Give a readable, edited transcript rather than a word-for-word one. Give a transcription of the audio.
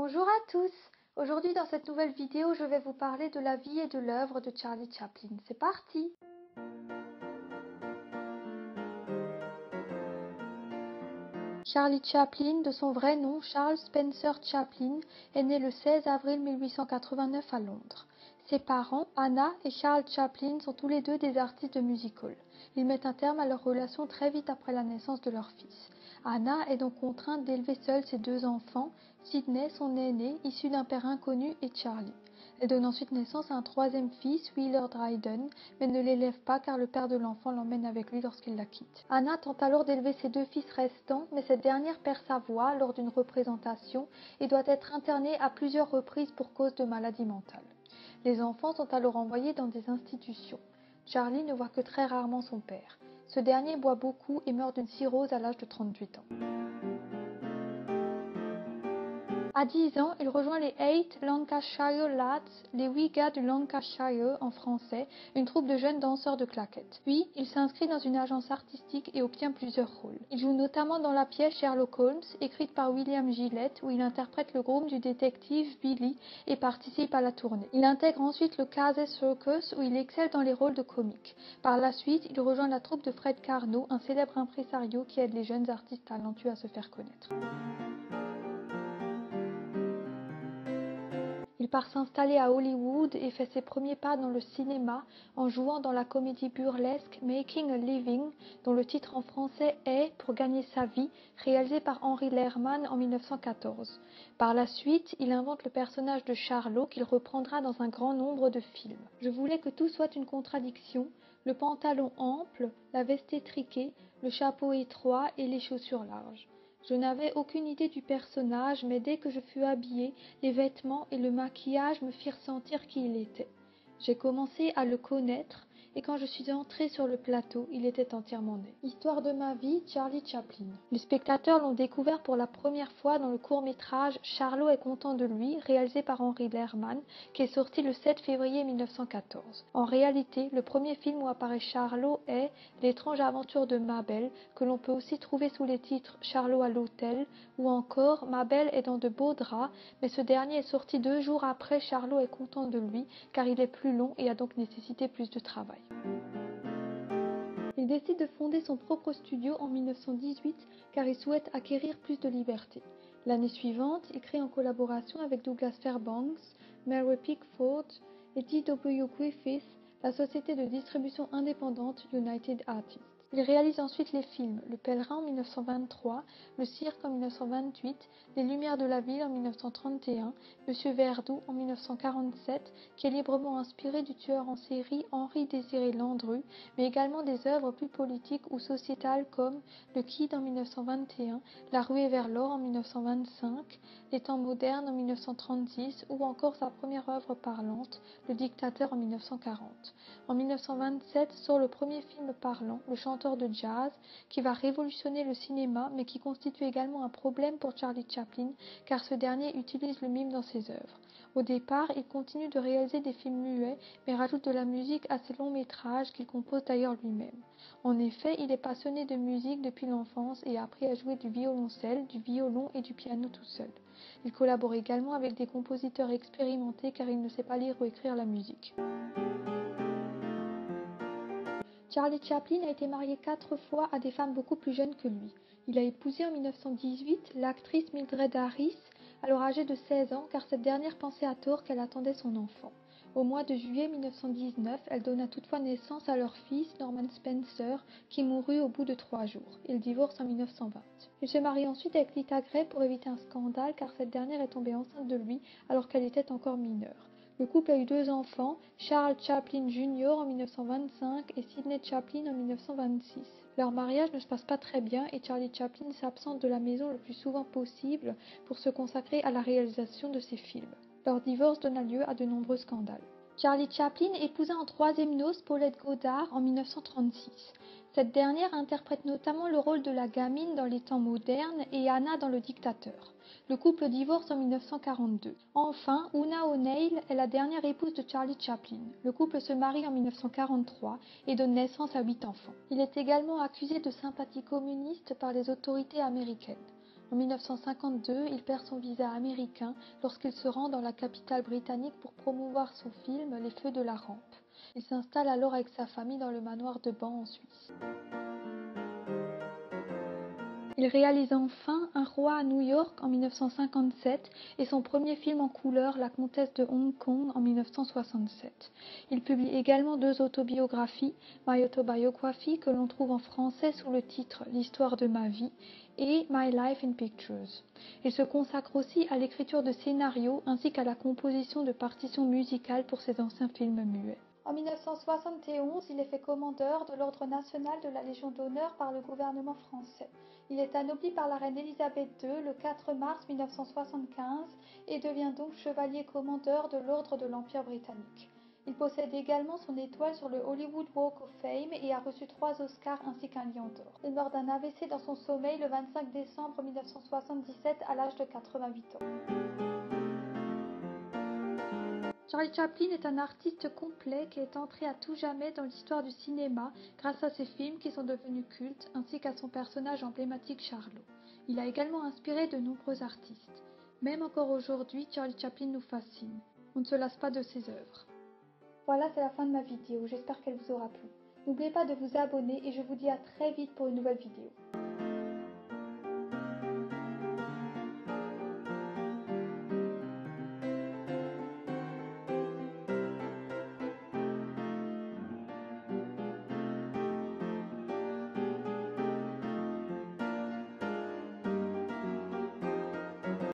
Bonjour à tous! Aujourd'hui dans cette nouvelle vidéo, je vais vous parler de la vie et de l'œuvre de Charlie Chaplin. C'est parti! Charlie Chaplin, de son vrai nom Charles Spencer Chaplin, est né le 16 avril 1889 à Londres. Ses parents, Anna et Charles Chaplin, sont tous les deux des artistes de music-hall. Ils mettent un terme à leur relation très vite après la naissance de leur fils. Anna est donc contrainte d'élever seule ses deux enfants, Sidney, son aîné, issu d'un père inconnu, et Charlie. Elle donne ensuite naissance à un troisième fils, Wheeler Dryden, mais ne l'élève pas car le père de l'enfant l'emmène avec lui lorsqu'il la quitte. Anna tente alors d'élever ses deux fils restants, mais cette dernière perd sa voix lors d'une représentation et doit être internée à plusieurs reprises pour cause de maladie mentale. Les enfants sont alors envoyés dans des institutions. Charlie ne voit que très rarement son père. Ce dernier boit beaucoup et meurt d'une cirrhose à l'âge de 38 ans. À 10 ans, il rejoint les 8 Lancashire Lads, les 8 gars du Lancashire en français, une troupe de jeunes danseurs de claquettes. Puis, il s'inscrit dans une agence artistique et obtient plusieurs rôles. Il joue notamment dans la pièce Sherlock Holmes, écrite par William Gillette, où il interprète le groom du détective Billy et participe à la tournée. Il intègre ensuite le Casey Circus, où il excelle dans les rôles de comique. Par la suite, il rejoint la troupe de Fred Carnot, un célèbre impresario qui aide les jeunes artistes talentueux à se faire connaître. Il part s'installer à Hollywood et fait ses premiers pas dans le cinéma en jouant dans la comédie burlesque Making a Living, dont le titre en français est Pour gagner sa vie, réalisé par Henry Lerman en 1914. Par la suite, il invente le personnage de Charlot qu'il reprendra dans un grand nombre de films. Je voulais que tout soit une contradiction, le pantalon ample, la veste étriquée, le chapeau étroit et les chaussures larges. Je n'avais aucune idée du personnage, mais dès que je fus habillée, les vêtements et le maquillage me firent sentir qui il était. J'ai commencé à le connaître, et quand je suis entrée sur le plateau, il était entièrement né. Histoire de ma vie, Charlie Chaplin. Les spectateurs l'ont découvert pour la première fois dans le court-métrage Charlot est content de lui, réalisé par Henry Lerman, qui est sorti le 7 février 1914. En réalité, le premier film où apparaît Charlot est L'étrange aventure de Mabel, que l'on peut aussi trouver sous les titres Charlot à l'hôtel, ou encore Mabel est dans de beaux draps, mais ce dernier est sorti 2 jours après Charlot est content de lui, car il est plus long et a donc nécessité plus de travail. Il décide de fonder son propre studio en 1918 car il souhaite acquérir plus de liberté. L'année suivante, il crée en collaboration avec Douglas Fairbanks, Mary Pickford et D.W. Griffith la société de distribution indépendante United Artists. Il réalise ensuite les films Le Pèlerin en 1923, Le Cirque en 1928, Les Lumières de la Ville en 1931, Monsieur Verdoux en 1947, qui est librement inspiré du tueur en série Henri-Désiré Landru, mais également des œuvres plus politiques ou sociétales comme Le Kid en 1921, La Ruée vers l'or en 1925, Les Temps modernes en 1936 ou encore sa première œuvre parlante, Le Dictateur en 1940. En 1927 sort le premier film parlant, Le Chanteur de jazz, qui va révolutionner le cinéma mais qui constitue également un problème pour Charlie Chaplin car ce dernier utilise le mime dans ses œuvres. Au départ, il continue de réaliser des films muets mais rajoute de la musique à ses longs métrages qu'il compose d'ailleurs lui-même. En effet, il est passionné de musique depuis l'enfance et a appris à jouer du violoncelle, du violon et du piano tout seul. Il collabore également avec des compositeurs expérimentés car il ne sait pas lire ou écrire la musique. Charlie Chaplin a été marié 4 fois à des femmes beaucoup plus jeunes que lui. Il a épousé en 1918 l'actrice Mildred Harris, alors âgée de 16 ans, car cette dernière pensait à tort qu'elle attendait son enfant. Au mois de juillet 1919, elle donna toutefois naissance à leur fils, Norman Spencer, qui mourut au bout de 3 jours. Ils divorcent en 1920. Il se marie ensuite avec Lita Grey pour éviter un scandale, car cette dernière est tombée enceinte de lui alors qu'elle était encore mineure. Le couple a eu 2 enfants, Charles Chaplin Jr. en 1925 et Sidney Chaplin en 1926. Leur mariage ne se passe pas très bien et Charlie Chaplin s'absente de la maison le plus souvent possible pour se consacrer à la réalisation de ses films. Leur divorce donna lieu à de nombreux scandales. Charlie Chaplin épousa en 3e noces Paulette Goddard en 1936. Cette dernière interprète notamment le rôle de la gamine dans Les Temps modernes et Anna dans Le Dictateur. Le couple divorce en 1942. Enfin, Una O'Neill est la dernière épouse de Charlie Chaplin. Le couple se marie en 1943 et donne naissance à 8 enfants. Il est également accusé de sympathie communiste par les autorités américaines. En 1952, il perd son visa américain lorsqu'il se rend dans la capitale britannique pour promouvoir son film Les Feux de la Rampe. Il s'installe alors avec sa famille dans le manoir de Ban en Suisse. Il réalise enfin Un roi à New York en 1957 et son premier film en couleur, La comtesse de Hong Kong en 1967. Il publie également 2 autobiographies, My Autobiography que l'on trouve en français sous le titre L'histoire de ma vie et My Life in Pictures. Il se consacre aussi à l'écriture de scénarios ainsi qu'à la composition de partitions musicales pour ses anciens films muets. En 1971, il est fait commandeur de l'Ordre national de la Légion d'honneur par le gouvernement français. Il est anobli par la reine Elisabeth II le 4 mars 1975 et devient donc chevalier commandeur de l'Ordre de l'Empire britannique. Il possède également son étoile sur le Hollywood Walk of Fame et a reçu 3 Oscars ainsi qu'un Lion d'Or. Il meurt d'un AVC dans son sommeil le 25 décembre 1977 à l'âge de 88 ans. Charlie Chaplin est un artiste complet qui est entré à tout jamais dans l'histoire du cinéma grâce à ses films qui sont devenus cultes ainsi qu'à son personnage emblématique Charlot. Il a également inspiré de nombreux artistes. Même encore aujourd'hui, Charlie Chaplin nous fascine. On ne se lasse pas de ses œuvres. Voilà, c'est la fin de ma vidéo. J'espère qu'elle vous aura plu. N'oubliez pas de vous abonner et je vous dis à très vite pour une nouvelle vidéo.